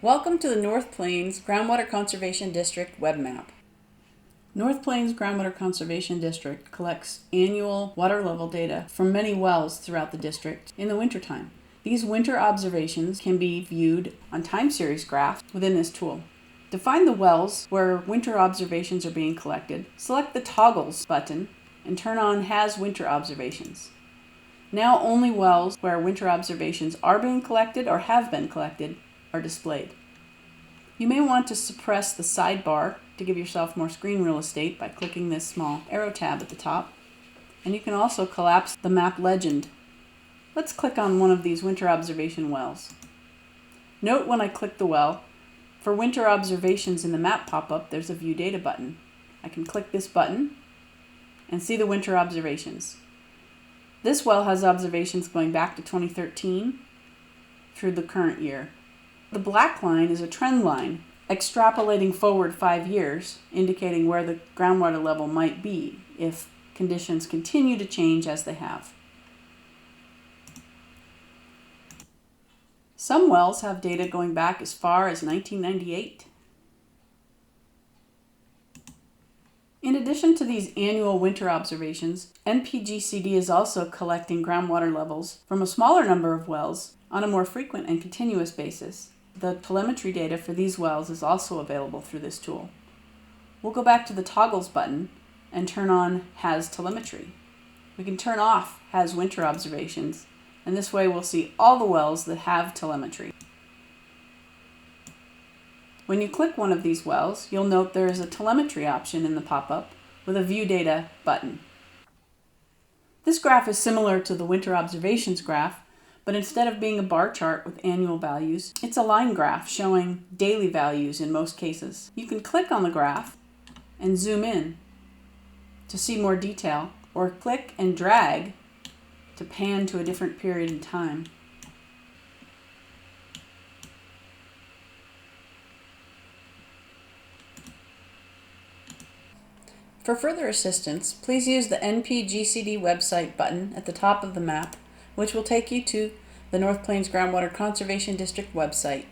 Welcome to the North Plains Groundwater Conservation District web map. North Plains Groundwater Conservation District collects annual water level data from many wells throughout the district in the wintertime. These winter observations can be viewed on time series graphs within this tool. To find the wells where winter observations are being collected, select the Toggles button and turn on Has Winter Observations. Now only wells where winter observations are being collected or have been collected are displayed. You may want to suppress the sidebar to give yourself more screen real estate by clicking this small arrow tab at the top. And you can also collapse the map legend. Let's click on one of these winter observation wells. Note when I click the well, for winter observations in the map pop-up, there's a View Data button. I can click this button and see the winter observations. This well has observations going back to 2013 through the current year. The black line is a trend line, extrapolating forward 5 years, indicating where the groundwater level might be if conditions continue to change as they have. Some wells have data going back as far as 1998. In addition to these annual winter observations, NPGCD is also collecting groundwater levels from a smaller number of wells on a more frequent and continuous basis. The telemetry data for these wells is also available through this tool. We'll go back to the Toggles button and turn on Has Telemetry. We can turn off Has Winter Observations, and this way we'll see all the wells that have telemetry. When you click one of these wells, you'll note there is a telemetry option in the pop-up with a View Data button. This graph is similar to the winter observations graph, but instead of being a bar chart with annual values, it's a line graph showing daily values in most cases. You can click on the graph and zoom in to see more detail, or click and drag to pan to a different period in time. For further assistance, please use the NPGCD website button at the top of the map, which will take you to the North Plains Groundwater Conservation District website.